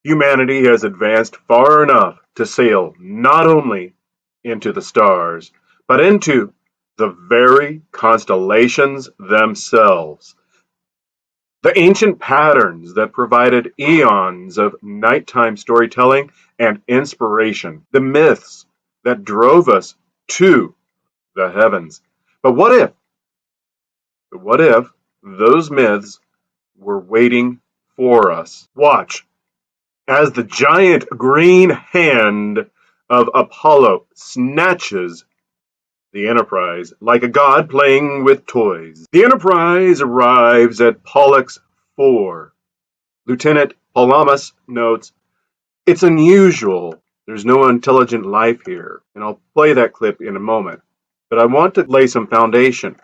Humanity has advanced far enough to sail not only into the stars, but into the very constellations themselves. The ancient patterns that provided eons of nighttime storytelling and inspiration, the myths that drove us to the heavens. But what if those myths were waiting for us? Watch as the giant green hand of Apollo snatches the Enterprise like a god playing with toys. The Enterprise arrives at Pollux IV. Lieutenant Pollux notes, "It's unusual. There's no intelligent life here." And I'll play that clip in a moment. But I want to lay some foundation.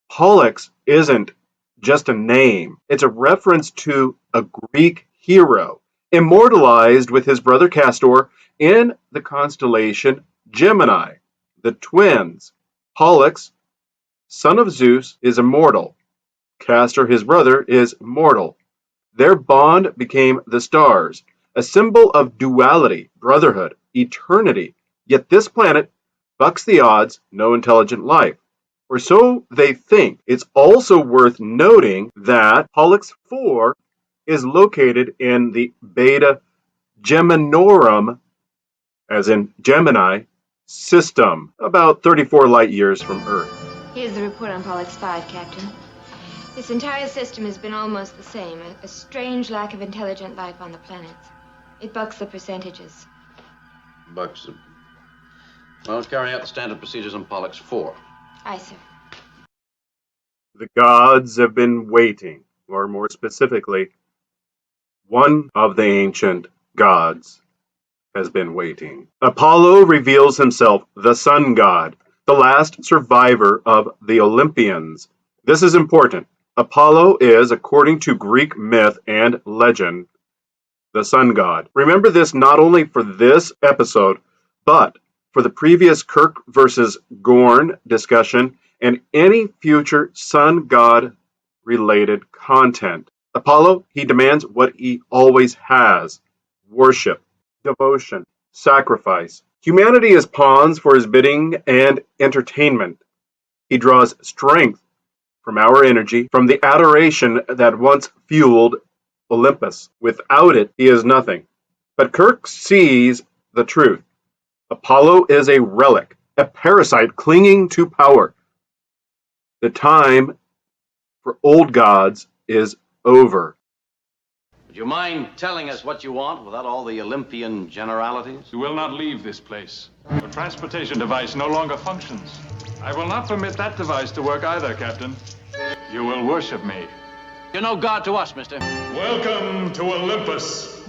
Pollux isn't just a name. It's a reference to a Greek hero, immortalized with his brother Castor in the constellation Gemini. The twins. Pollux, son of Zeus, is immortal. Castor, his brother, is mortal. Their bond became the stars, a symbol of duality, brotherhood, eternity. Yet this planet bucks the odds, no intelligent life. Or so they think. It's also worth noting that Pollux IV is located in the Beta Geminorum, as in Gemini, system, about 34 light years from Earth. Here's the report on Pollux V, Captain. This entire system has been almost the same, a strange lack of intelligent life on the planets. It bucks the percentages. Bucks them. Well, carry out the standard procedures on Pollux IV. Aye, sir. The gods have been waiting, or more specifically, one of the ancient gods has been waiting. Apollo reveals himself the sun god, the last survivor of the Olympians. This is important. Apollo is, according to Greek myth and legend, the sun god. Remember this not only for this episode, but for the previous Kirk versus Gorn discussion and any future sun god related content. Apollo, he demands what he always has: worship, devotion, sacrifice. Humanity is pawns for his bidding and entertainment. He draws strength from our energy, from the adoration that once fueled Olympus. Without it, he is nothing. But Kirk sees the truth. Apollo is a relic, a parasite clinging to power. The time for old gods is over. Would you mind telling us what you want without all the Olympian generalities? You will not leave this place. Your transportation device no longer functions. I will not permit that device to work either, Captain. You will worship me. You're no god to us, mister. Welcome to Olympus,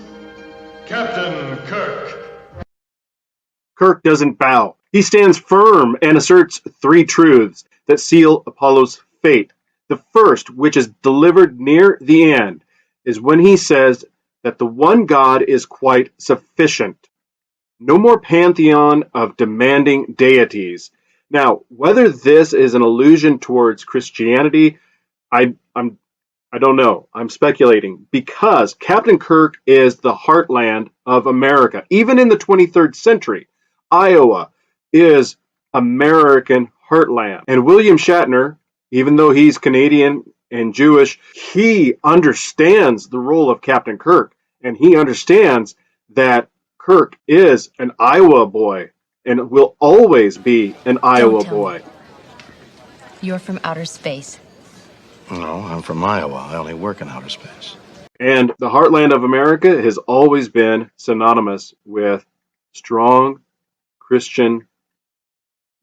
Captain Kirk. Kirk doesn't bow. He stands firm and asserts three truths that seal Apollo's fate. The first, which is delivered near the end, is when he says that the one God is quite sufficient. No more pantheon of demanding deities. Now, whether this is an allusion towards Christianity, I don't know. I'm speculating, because Captain Kirk is the heartland of America. Even in the 23rd century, Iowa is American heartland. And William Shatner, even though he's Canadian and Jewish, he understands the role of Captain Kirk, and he understands that Kirk is an Iowa boy and will always be an Iowa boy. You're from outer space. No, I'm from Iowa. I only work in outer space. And the heartland of America has always been synonymous with strong Christian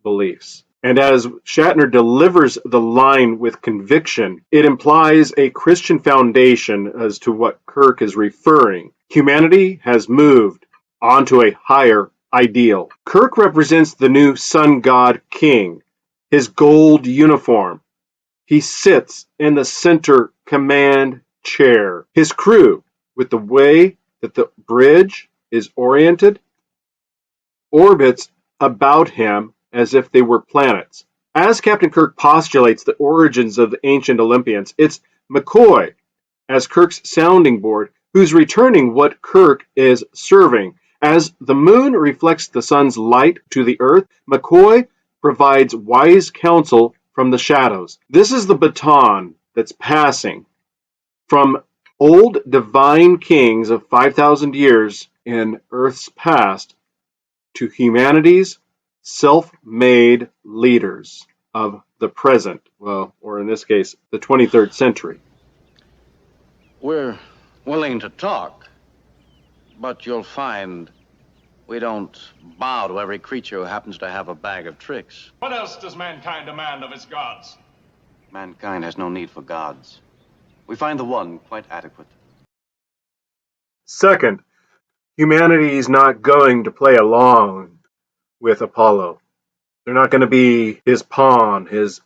beliefs. And as Shatner delivers the line with conviction, it implies a Christian foundation as to what Kirk is referring. Humanity has moved onto a higher ideal. Kirk represents the new sun god king, his gold uniform. He sits in the center command chair. His crew, with the way that the bridge is oriented, orbits about him as if they were planets. As Captain Kirk postulates the origins of the ancient Olympians, it's McCoy as Kirk's sounding board who's returning what Kirk is serving. As the moon reflects the sun's light to the earth, McCoy provides wise counsel from the shadows. This is the baton that's passing from old divine kings of 5,000 years in Earth's past to humanity's self-made leaders of the present, well, or in this case, the 23rd century. We're willing to talk, but you'll find we don't bow to every creature who happens to have a bag of tricks. What else does mankind demand of its gods? Mankind has no need for gods. We find the one quite adequate. Second, humanity is not going to play along with Apollo. They're not going to be his pawn, his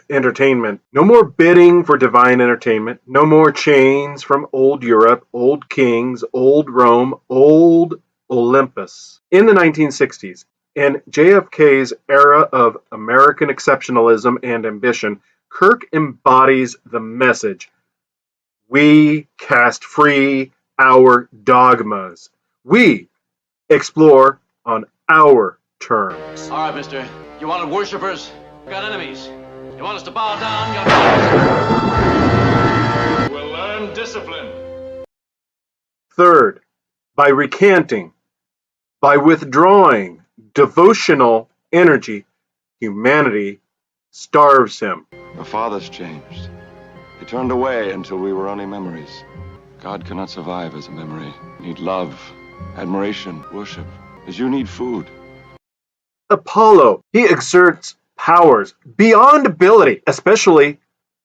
entertainment. No more bidding for divine entertainment. No more chains from old Europe, old kings, old Rome, old Olympus. In the 1960s, in JFK's era of American exceptionalism and ambition, Kirk embodies the message. We cast free our dogmas. We explore on our terms. All right, mister. You wanted worshippers? We got enemies. You want us to bow down? You We'll learn discipline. Third, by recanting, by withdrawing devotional energy, humanity starves him. The fathers changed. They turned away until we were only memories. God cannot survive as a memory. You need love, admiration, worship, as you need food. Apollo, he exerts powers beyond ability, especially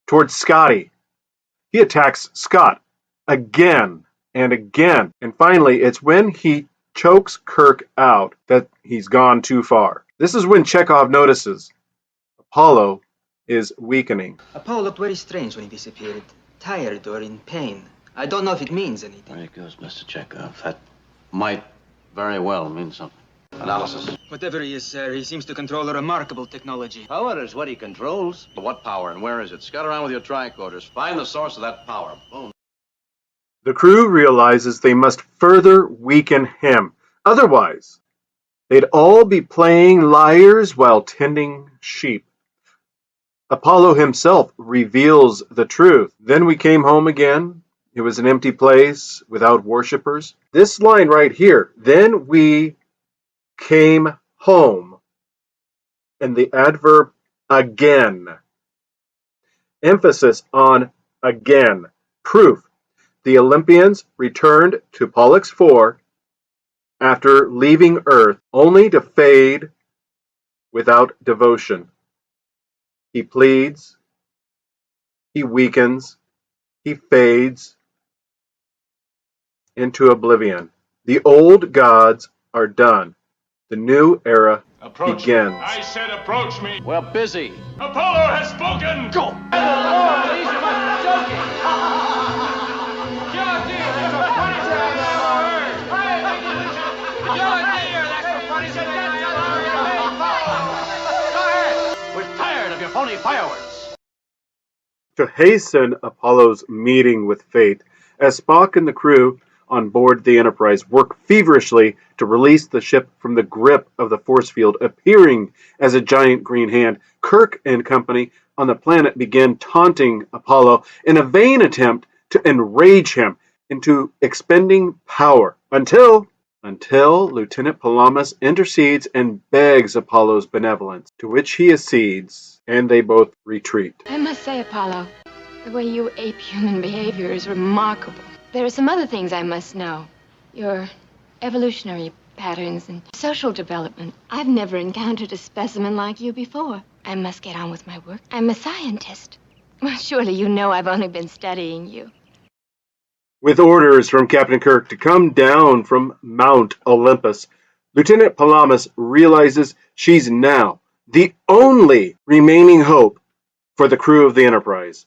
towards Scotty. He attacks Scott again and again. And finally, it's when he chokes Kirk out that he's gone too far. This is when Chekhov notices Apollo is weakening. Apollo looked very strange when he disappeared. Tired or in pain. I don't know if it means anything. There he goes, Mr. Chekhov. That might very well mean something. Analysis. Whatever he is, sir, he seems to control a remarkable technology. Power is what he controls. But what power and where is it? Scout around with your tricorders. Find the source of that power. Boom. The crew realizes they must further weaken him. Otherwise, they'd all be playing liars while tending sheep. Apollo himself reveals the truth. Then we came home again. It was an empty place without worshippers. This line right here, then we came home, and the adverb again. Emphasis on again. Proof. The Olympians returned to Pollux IV after leaving Earth, only to fade without devotion. He pleads, he weakens, he fades into oblivion. The old gods are done. The new era begins. I said approach me. We're busy. Apollo has spoken. Go. We're tired of your phony fireworks. To hasten Apollo's meeting with fate, as Spock and the crew on board the Enterprise work feverishly to release the ship from the grip of the force field appearing as a giant green hand, Kirk and company on the planet begin taunting Apollo in a vain attempt to enrage him into expending power until Lieutenant Pallamas intercedes and begs Apollo's benevolence, to which he accedes, and they both retreat. I must say, Apollo, the way you ape human behavior is remarkable. There are some other things I must know. Your evolutionary patterns and social development. I've never encountered a specimen like you before. I must get on with my work. I'm a scientist. Well, surely you know I've only been studying you. With orders from Captain Kirk to come down from Mount Olympus, Lieutenant Pallamas realizes she's now the only remaining hope for the crew of the Enterprise.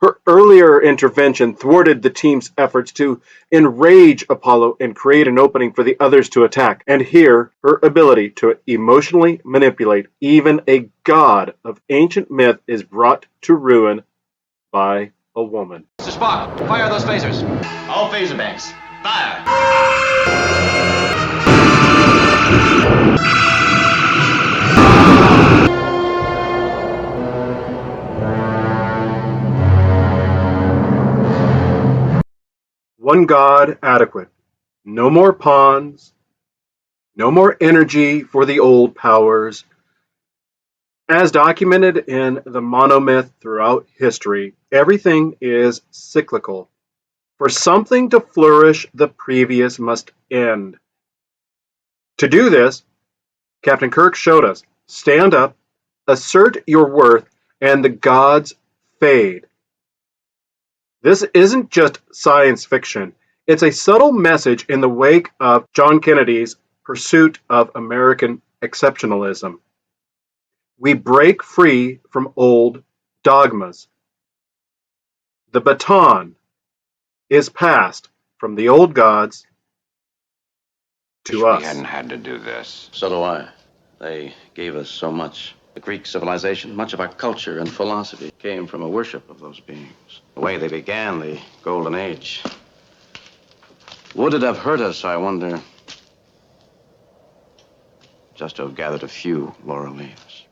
Her earlier intervention thwarted the team's efforts to enrage Apollo and create an opening for the others to attack. And here, her ability to emotionally manipulate even a god of ancient myth is brought to ruin by a woman. Mr. Spock, fire those phasers. All phaser banks. Fire! One God adequate. No more pawns. No more energy for the old powers. As documented in the monomyth throughout history, everything is cyclical. For something to flourish, the previous must end. To do this, Captain Kirk showed us, stand up, assert your worth, and the gods fade. This isn't just science fiction. It's a subtle message in the wake of John Kennedy's pursuit of American exceptionalism. We break free from old dogmas. The baton is passed from the old gods to us. We hadn't had to do this. So do I. They gave us so much. The Greek civilization, much of our culture and philosophy came from a worship of those beings. The way they began the Golden Age. Would it have hurt us, I wonder, just to have gathered a few laurel leaves?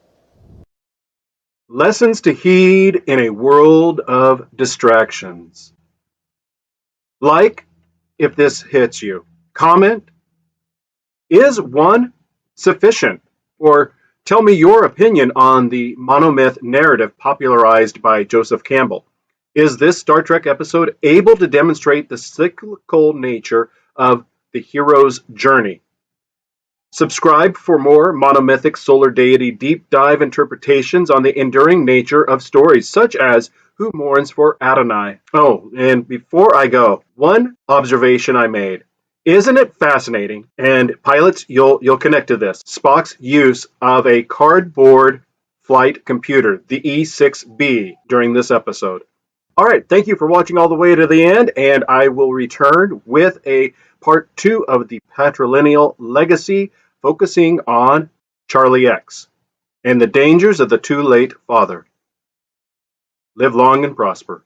Lessons to heed in a world of distractions. Like if this hits you. Comment. Is one sufficient? Or tell me your opinion on the monomyth narrative popularized by Joseph Campbell. Is this Star Trek episode able to demonstrate the cyclical nature of the hero's journey? Subscribe for more monomythic solar deity deep dive interpretations on the enduring nature of stories such as Who Mourns for Adonai? Oh, and before I go, one observation I made. Isn't it fascinating? And pilots, you'll connect to this. Spock's use of a cardboard flight computer, the E6B, during this episode. All right, thank you for watching all the way to the end, and I will return with a part 2 of the patrilineal legacy, focusing on Charlie X and the dangers of the too late father. Live long and prosper.